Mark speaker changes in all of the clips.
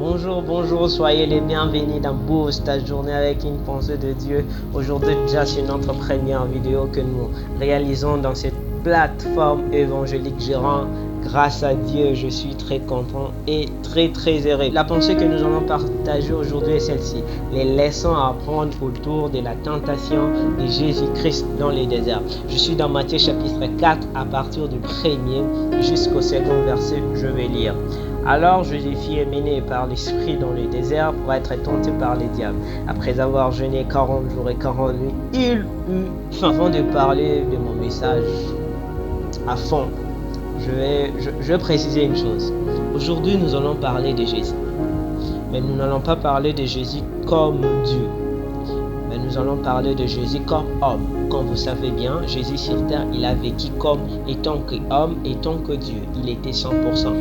Speaker 1: Bonjour, soyez les bienvenus dans Boost, ta journée avec une pensée de Dieu. Aujourd'hui, déjà, c'est notre première vidéo que nous réalisons dans cette plateforme évangélique gérant. Grâce à Dieu, je suis très content et très heureux. La pensée que nous allons partager aujourd'hui est celle-ci. Les leçons à apprendre autour de la tentation de Jésus-Christ dans les déserts. Je suis dans Matthieu chapitre 4 à partir du 1er jusqu'au 2e verset. Je vais lire. Alors Jésus fut mené par l'Esprit dans le désert pour être tenté par les diables. Après avoir jeûné 40 jours et 40 nuits, il eut faim. Avant de parler de mon message à fond, je vais préciser une chose. Aujourd'hui, nous allons parler de Jésus. Mais nous n'allons pas parler de Jésus comme Dieu. Mais nous allons parler de Jésus comme homme. Comme vous savez bien, Jésus sur terre, il a vécu comme étant que homme, étant que Dieu. Il était 100%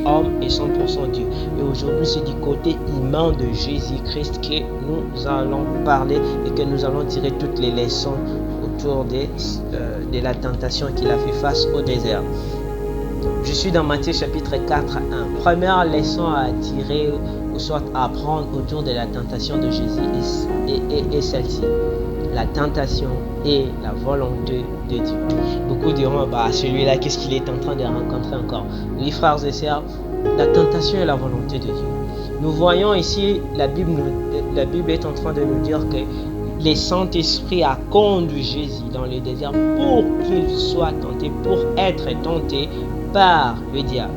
Speaker 1: homme et 100% Dieu. Et aujourd'hui, c'est du côté humain de Jésus-Christ que nous allons parler et que nous allons tirer toutes les leçons autour de la tentation qu'il a fait face au désert. Je suis dans Matthieu chapitre 4 à 1. Première leçon à tirer ou soit à apprendre autour de la tentation de Jésus est celle-ci. La tentation et la volonté de Dieu. Beaucoup diront, celui-là, qu'est-ce qu'il est en train de rencontrer encore? Oui, frères et sœurs, la tentation et la volonté de Dieu. Nous voyons ici, la Bible est en train de nous dire que le Saint-Esprit a conduit Jésus dans le désert pour qu'il soit tenté, pour être tenté par le diable.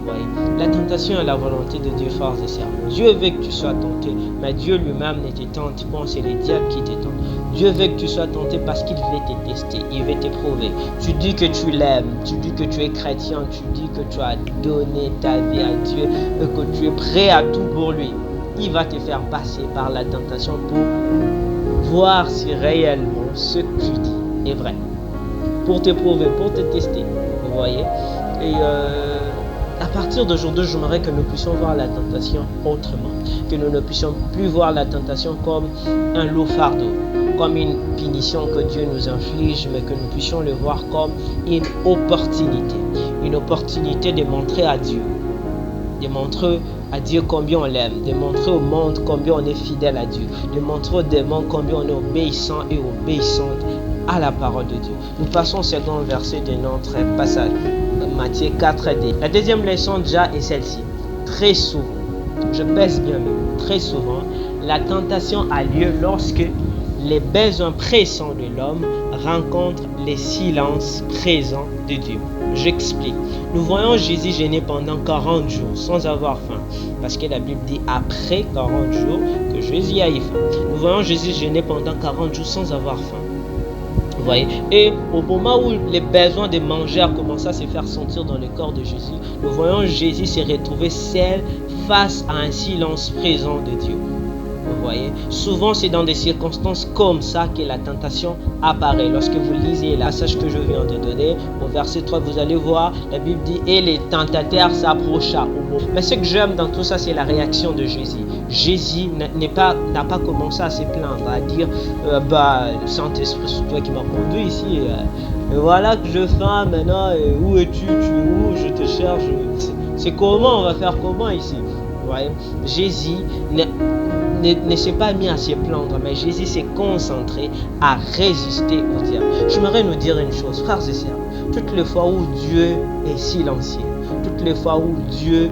Speaker 1: Vous voyez, la tentation est la volonté de Dieu, frères et sœurs. Dieu veut que tu sois tenté, mais Dieu lui-même ne te tente pas, c'est le diable qui te tente. Dieu veut que tu sois tenté parce qu'il veut te tester, il veut t'éprouver. Tu dis que tu l'aimes, tu dis que tu es chrétien, tu dis que tu as donné ta vie à Dieu et que tu es prêt à tout pour lui. Il va te faire passer par la tentation pour voir si réellement ce que tu dis est vrai. Pour t'éprouver, pour te tester. Vous voyez? Et à partir d'aujourd'hui, j'aimerais que nous puissions voir la tentation autrement. Que nous ne puissions plus voir la tentation comme un lourd fardeau, comme une punition que Dieu nous inflige, mais que nous puissions le voir comme une opportunité. Une opportunité de montrer à Dieu. De montrer à Dieu combien on l'aime. De montrer au monde combien on est fidèle à Dieu. De montrer au démon combien on est obéissant et obéissante à la parole de Dieu. Nous passons au second verset de notre passage. Matthieu 4d. La deuxième leçon déjà est celle-ci. Très souvent, je pèse bien même, très souvent, la tentation a lieu lorsque les besoins pressants de l'homme rencontrent les silences présents de Dieu. J'explique. Nous voyons Jésus jeûner pendant 40 jours sans avoir faim. Parce que la Bible dit après 40 jours que Jésus a eu faim. Nous voyons Jésus jeûner pendant 40 jours sans avoir faim. Vous voyez? Et au moment où les besoins de manger ont commencé à se faire sentir dans le corps de Jésus, nous voyons Jésus se retrouver seul face à un silence présent de Dieu. Vous voyez? Souvent, c'est dans des circonstances comme ça que la tentation apparaît. Lorsque vous lisez le passage que je viens de donner, au verset 3, vous allez voir, la Bible dit « Et les tentateurs s'approcha au mot ». Mais ce que j'aime dans tout ça, c'est la réaction de Jésus. Jésus n'a pas commencé à se plaindre, à dire « Saint-Esprit, c'est toi qui m'as conduit ici. Et voilà que je faim maintenant. Où es-tu? Tu es où? Je te cherche. » C'est comment? On va faire comment ici? Vous voyez? Jésus ne s'est pas mis à se plaindre, mais Jésus s'est concentré à résister au diable. J'aimerais nous dire une chose, frères et sœurs. Toutes les fois où Dieu est silencieux, toutes les fois où Dieu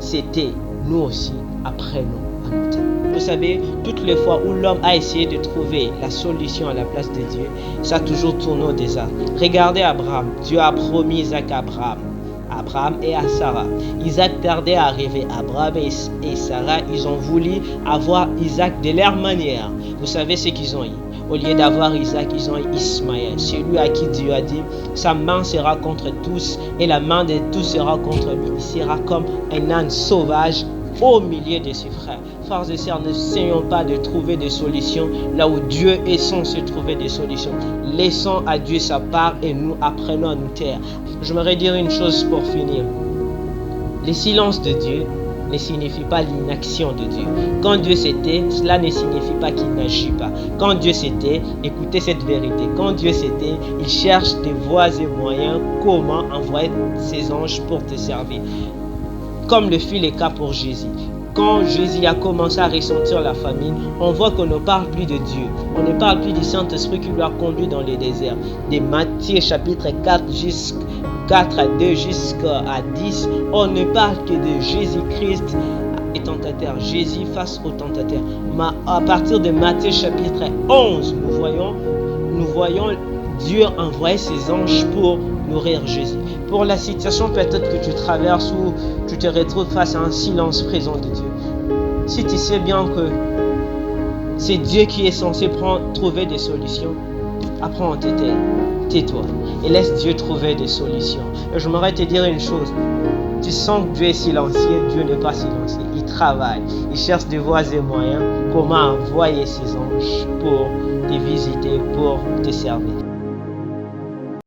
Speaker 1: s'était, nous aussi apprenons à nous taire. Vous savez, toutes les fois où l'homme a essayé de trouver la solution à la place de Dieu, ça a toujours tourné au désastre. Regardez Abraham. Dieu a promis Isaac à Abraham et à Sarah. Isaac tardait à arriver. Abraham et Sarah, ils ont voulu avoir Isaac de leur manière. Vous savez ce qu'ils ont eu? Au lieu d'avoir Isaac, ils ont eu Ismaël. Celui à qui Dieu a dit, sa main sera contre tous et la main de tous sera contre lui. Il sera comme un âne sauvage au milieu de ses frères. Frères et sœurs, n'essayons pas de trouver des solutions là où Dieu est censé trouver des solutions. Laissons à Dieu sa part et nous apprenons à nous taire. J'aimerais dire une chose pour finir. Le silence de Dieu ne signifie pas l'inaction de Dieu. Quand Dieu s'était, cela ne signifie pas qu'il n'agit pas. Quand Dieu s'était, écoutez cette vérité. Quand Dieu s'était, il cherche des voies et moyens comment envoyer ses anges pour te servir. Comme le fut le cas pour Jésus. quand Jésus a commencé à ressentir la famine, on voit qu'on ne parle plus de Dieu. On ne parle plus du Saint-Esprit qui lui a conduit dans le désert. De Matthieu chapitre 4 à 2 jusqu'à 10, on ne parle que de Jésus-Christ et tentateur. Jésus face au tentateur. Mais à partir de Matthieu chapitre 11, nous voyons Dieu envoyer ses anges pour nourrir Jésus. Pour la situation peut-être que tu traverses ou tu te retrouves face à un silence présent de Dieu. Si tu sais bien que c'est Dieu qui est censé trouver des solutions, apprends à te taire. Tais-toi et laisse Dieu trouver des solutions. Et je m'aimerais te dire une chose. Tu sens que Dieu est silencieux, Dieu n'est pas silencieux. Il travaille, il cherche des voies et moyens comment envoyer ses anges pour te visiter, pour te servir.